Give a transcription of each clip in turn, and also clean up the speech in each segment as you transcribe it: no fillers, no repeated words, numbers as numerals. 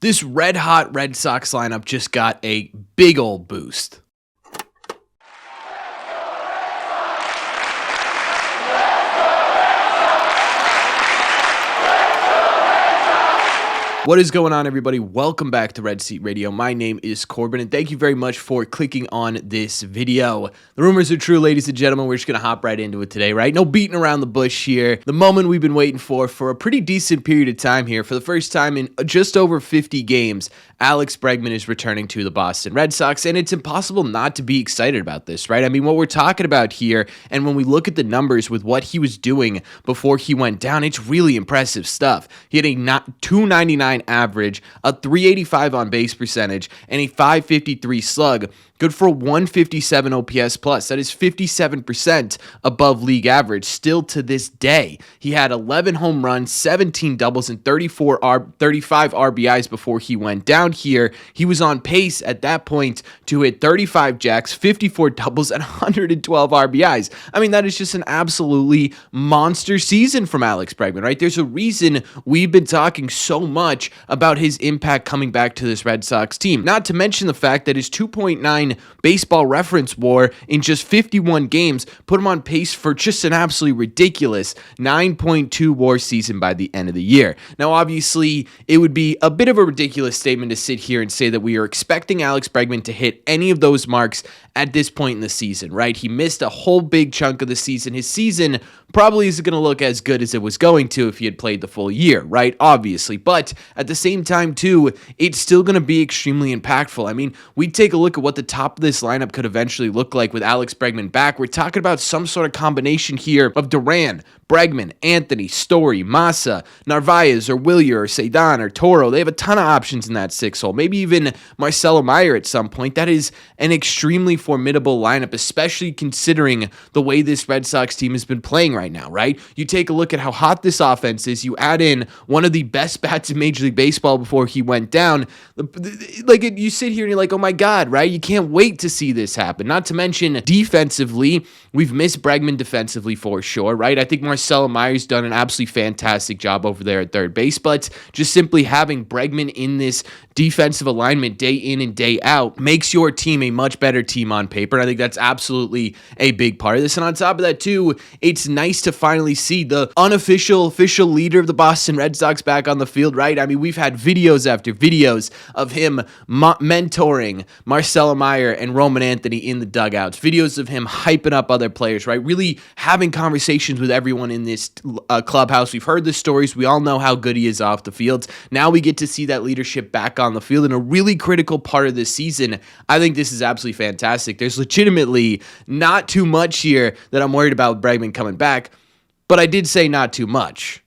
This red-hot Red Sox lineup just got a big old boost. What is going on, everybody? Welcome back to Red Seat Radio. My name is Corbin, and thank you very much for clicking on this video. The rumors are true, ladies and gentlemen. We're just going to hop right into it today, right? No beating around the bush here. The moment we've been waiting for a pretty decent period of time here. For the first time in just over 50 games, Alex Bregman is returning to the Boston Red Sox, and it's impossible not to be excited about this, right? I mean, what we're talking about here, and when we look at the numbers with what he was doing before he went down, it's really impressive stuff. He had a .299 average, a .385 on base percentage, and a .553 slug. Good for a 157 OPS plus. That is 57% above league average still to this day. He had 11 home runs, 17 doubles, and 35 RBIs before he went down here. He was on pace at that point to hit 35 jacks, 54 doubles, and 112 RBIs. I mean, that is just an absolutely monster season from Alex Bregman, right? There's a reason we've been talking so much about his impact coming back to this Red Sox team. Not to mention the fact that his 2.9 baseball reference WAR in just 51 games put him on pace for just an absolutely ridiculous 9.2 WAR season by the end of the year. Now, obviously, it would be a bit of a ridiculous statement to sit here and say that we are expecting Alex Bregman to hit any of those marks at this point in the season, right? He missed a whole big chunk of the season. His season probably isn't going to look as good as it was going to if he had played the full year, right? Obviously. But at the same time, too, it's still going to be extremely impactful. I mean, we take a look at what the top of this lineup could eventually look like with Alex Bregman back. We're talking about some sort of combination here of Duran, Bregman, Anthony, Story, Massa, Narvaez, or Willier, or Cedon, or Toro. They have a ton of options in that six hole. Maybe even Marcelo Mayer at some point. That is an extremely formidable lineup, especially considering the way this Red Sox team has been playing right now, right? You take a look at how hot this offense is. You add in one of the best bats in Major League Baseball before he went down. Like, you sit here and you're like, oh my God, right? You can't wait to see this happen. Not to mention defensively, we've missed Bregman defensively for sure, right? I think Marcelo Mayer's done an absolutely fantastic job over there at third base, but just simply having Bregman in this defensive alignment day in and day out makes your team a much better team on paper. And I think that's absolutely a big part of this. And on top of that, too, it's nice to finally see the official leader of the Boston Red Sox back on the field, right? I mean, we've had videos after videos of him mentoring Marcelo Mayer and Roman Anthony in the dugouts, videos of him hyping up other players, right? Really having conversations with everyone in this clubhouse. We've heard the stories. We all know how good he is off the field. Now we get to see that leadership back on the field in a really critical part of this season. I think this is absolutely fantastic. There's legitimately not too much here that I'm worried about with Bregman coming back, but I did say not too much.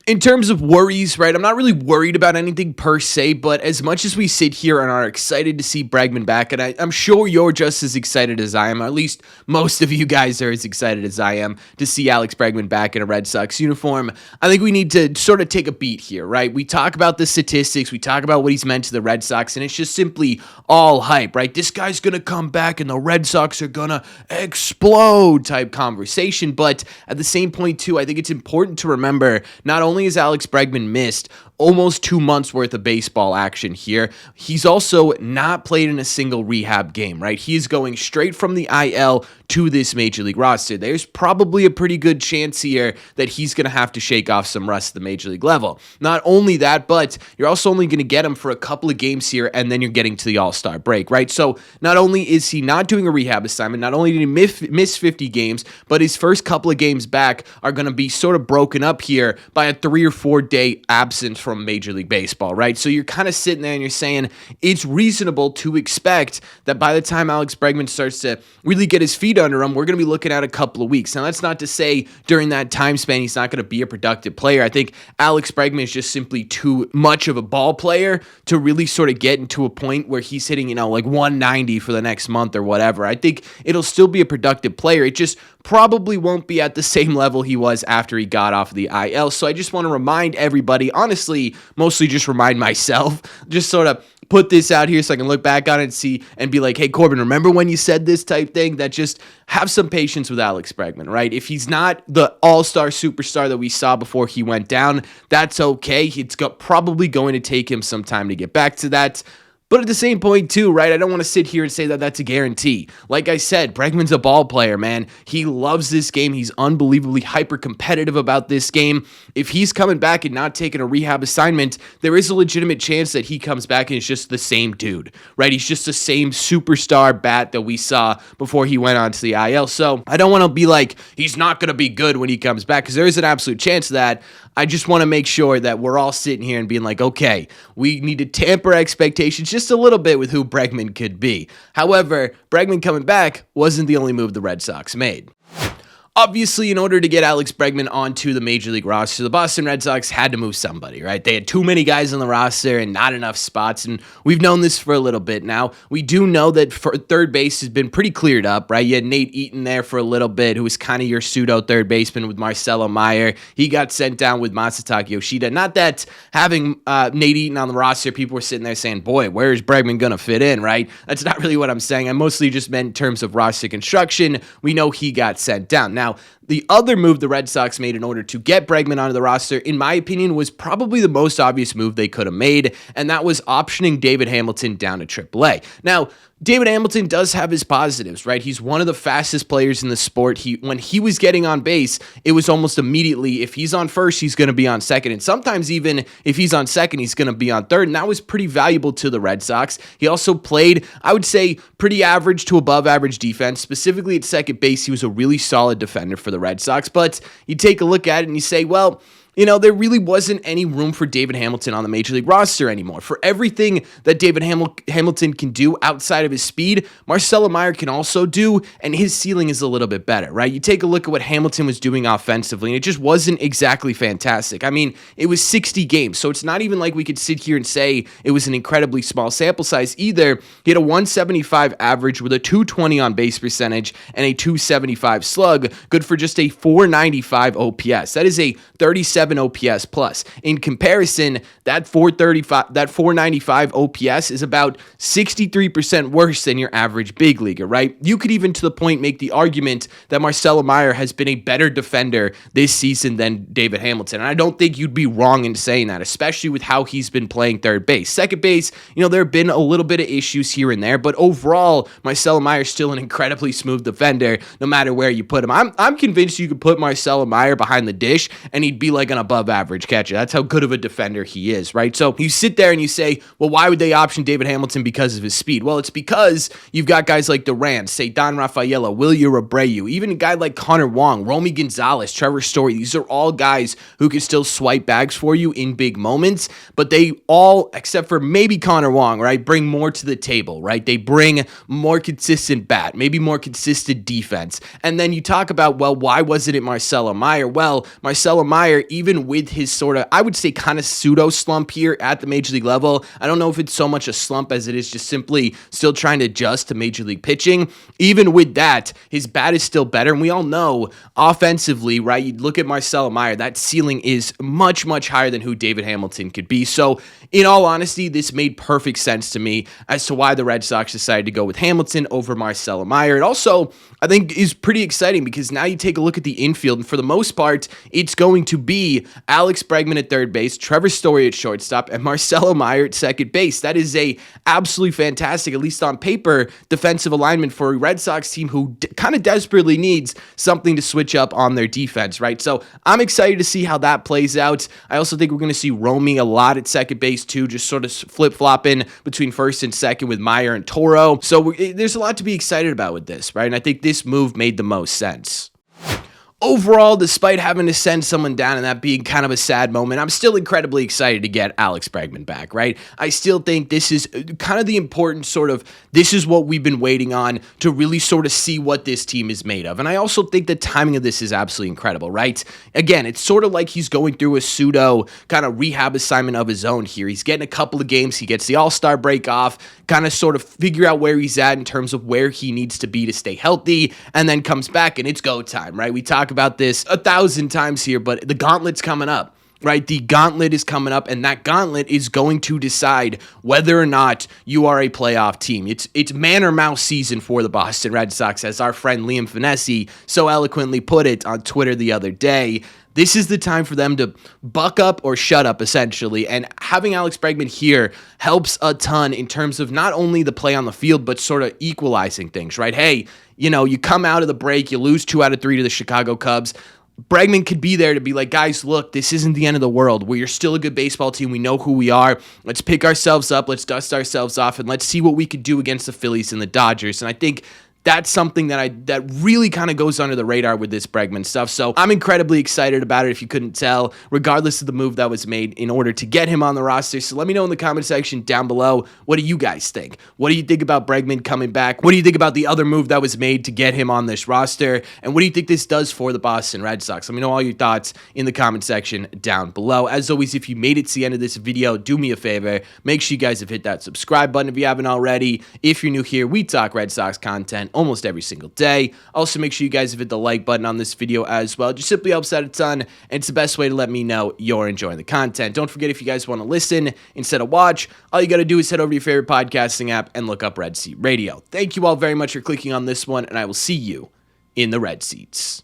In terms of worries, right, I'm not really worried about anything per se, but as much as we sit here and are excited to see Bregman back, and I'm sure you're just as excited as I am, or at least most of you guys are as excited as I am to see Alex Bregman back in a Red Sox uniform, I think we need to sort of take a beat here, right? We talk about the statistics, we talk about what he's meant to the Red Sox, and it's just simply all hype, right? This guy's going to come back and the Red Sox are going to explode type conversation, but at the same point, too, I think it's important to remember not only has Alex Bregman missed almost 2 months worth of baseball action here, he's also not played in a single rehab game, right? He is going straight from the IL to this Major League roster. There's probably a pretty good chance here that he's going to have to shake off some rust at the Major League level. Not only that, but you're also only going to get him for a couple of games here, and then you're getting to the All-Star break, right? So not only is he not doing a rehab assignment, not only did he miss 50 games, but his first couple of games back are going to be sort of broken up here by a 3 or 4 day absence from Major League Baseball, right? So you're kind of sitting there and you're saying it's reasonable to expect that by the time Alex Bregman starts to really get his feet under him, we're going to be looking at a couple of weeks. Now, that's not to say during that time span he's not going to be a productive player. I think Alex Bregman is just simply too much of a ball player to really sort of get into a point where he's hitting, like 190 for the next month or whatever. I think it'll still be a productive player. It just probably won't be at the same level he was after he got off of the IL. So I just want to remind everybody, honestly, mostly just remind myself, just sort of put this out here so I can look back on it and see and be like, hey, Corbin, remember when you said this type thing? That just have some patience with Alex Bregman, right? If he's not the all-star superstar that we saw before he went down, that's okay. It's probably going to take him some time to get back to that. But at the same point, too, right, I don't want to sit here and say that that's a guarantee. Like I said, Bregman's a ball player, man. He loves this game. He's unbelievably hyper-competitive about this game. If he's coming back and not taking a rehab assignment, there is a legitimate chance that he comes back and is just the same dude, right? He's just the same superstar bat that we saw before he went on to the IL. So I don't want to be like, he's not going to be good when he comes back, because there is an absolute chance of that. I just want to make sure that we're all sitting here and being like, okay, we need to tamper expectations just a little bit with who Bregman could be. However, Bregman coming back wasn't the only move the Red Sox made. Obviously, in order to get Alex Bregman onto the Major League roster, the Boston Red Sox had to move somebody, right? They had too many guys on the roster and not enough spots, and we've known this for a little bit now. We do know that for third base has been pretty cleared up, right? You had Nate Eaton there for a little bit, who was kind of your pseudo third baseman with Marcelo Mayer. He got sent down with Masataka Yoshida. Not that having Nate Eaton on the roster, people were sitting there saying, boy, where is Bregman going to fit in, right? That's not really what I'm saying. I mostly just meant in terms of roster construction. We know he got sent down. Now, the other move the Red Sox made in order to get Bregman onto the roster, in my opinion, was probably the most obvious move they could have made, and that was optioning David Hamilton down to AAA. Now, David Hamilton does have his positives, right? He's one of the fastest players in the sport. When he was getting on base, it was almost immediately, if he's on first, he's going to be on second. And sometimes even if he's on second, he's going to be on third. And that was pretty valuable to the Red Sox. He also played, I would say, pretty average to above average defense. Specifically at second base, he was a really solid defender for the Red Sox. But you take a look at it and you say, well, you know, there really wasn't any room for David Hamilton on the Major League roster anymore. For everything that David Hamilton can do outside of his speed, Marcelo Mayer can also do, and his ceiling is a little bit better, right? You take a look at what Hamilton was doing offensively, and it just wasn't exactly fantastic. I mean, it was 60 games, so it's not even like we could sit here and say it was an incredibly small sample size either. He had a 175 average with a 220 on base percentage and a 275 slug, good for just a 495 OPS. That is a 37 OPS plus. In comparison, that 495 OPS is about 63% worse than your average big leaguer, right? You could even to the point make the argument that Marcelo Mayer has been a better defender this season than David Hamilton. And I don't think you'd be wrong in saying that, especially with how he's been playing third base. Second base, you know, there have been a little bit of issues here and there, but overall, Marcelo Mayer is still an incredibly smooth defender no matter where you put him. I'm convinced you could put Marcelo Mayer behind the dish and he'd be like an above average catcher. That's how good of a defender he is, right? So you sit there and you say, well, why would they option David Hamilton because of his speed? Well, it's because you've got guys like Duran, say Don Rafaela, Wilyer Abreu, even a guy like Connor Wong, Romy Gonzalez, Trevor Story. These are all guys who can still swipe bags for you in big moments, but they all, except for maybe Connor Wong, right, bring more to the table, right? They bring more consistent bat, maybe more consistent defense. And then you talk about, well, why wasn't it Marcelo Mayer? Well, Marcelo Mayer, even with his sort of, I would say, kind of pseudo slump here at the Major League level, I don't know if it's so much a slump as it is just simply still trying to adjust to Major League pitching. Even with that, his bat is still better. And we all know offensively, right, you look at Marcelo Mayer, that ceiling is much, much higher than who David Hamilton could be. So in all honesty, this made perfect sense to me as to why the Red Sox decided to go with Hamilton over Marcelo Mayer. It also, I think, is pretty exciting because now you take a look at the infield, and for the most part, it's going to be Alex Bregman at third base, Trevor Story at shortstop, and Marcelo Mayer at second base. That is a absolutely fantastic, at least on paper, defensive alignment for a Red Sox team who kind of desperately needs something to switch up on their defense, right? So I'm excited to see how that plays out. I also think we're going to see Romy a lot at second base too, just sort of flip-flopping between first and second with Mayer and Toro. So there's a lot to be excited about with this, right? And I think this move made the most sense. Overall, despite having to send someone down and that being kind of a sad moment, I'm still incredibly excited to get Alex Bregman back, right? I still think this is kind of the important sort of, this is what we've been waiting on to really sort of see what this team is made of. And I also think the timing of this is absolutely incredible, right? Again, it's sort of like he's going through a pseudo kind of rehab assignment of his own here. He's getting a couple of games. He gets the All-Star break off, kind of sort of figure out where he's at in terms of where he needs to be to stay healthy, and then comes back and it's go time, right? We talk about this 1,000 times here, but the gauntlet's coming up. right? The gauntlet is coming up, and that gauntlet is going to decide whether or not you are a playoff team. It's man or mouse season for the Boston Red Sox, as our friend Liam Finesse so eloquently put it on Twitter the other day. This is the time for them to buck up or shut up, essentially. And having Alex Bregman here helps a ton in terms of not only the play on the field, but sort of equalizing things, right? Hey, you come out of the break, you lose 2 out of 3 to the Chicago Cubs. Bregman could be there to be like, guys, look, this isn't the end of the world. We're still a good baseball team. We know who we are. Let's pick ourselves up. Let's dust ourselves off, and let's see what we could do against the Phillies and the Dodgers. And I think that's something that really kind of goes under the radar with this Bregman stuff. So I'm incredibly excited about it, if you couldn't tell, regardless of the move that was made in order to get him on the roster. So let me know in the comment section down below, what do you guys think? What do you think about Bregman coming back? What do you think about the other move that was made to get him on this roster? And what do you think this does for the Boston Red Sox? Let me know all your thoughts in the comment section down below. As always, if you made it to the end of this video, do me a favor. Make sure you guys have hit that subscribe button if you haven't already. If you're new here, we talk Red Sox content almost every single day. Also, make sure you guys have hit the like button on this video as well. It just simply helps out a ton, and it's the best way to let me know you're enjoying the content. Don't forget, if you guys want to listen instead of watch, all you got to do is head over to your favorite podcasting app and look up Red Seat Radio. Thank you all very much for clicking on this one, and I will see you in the Red Seats.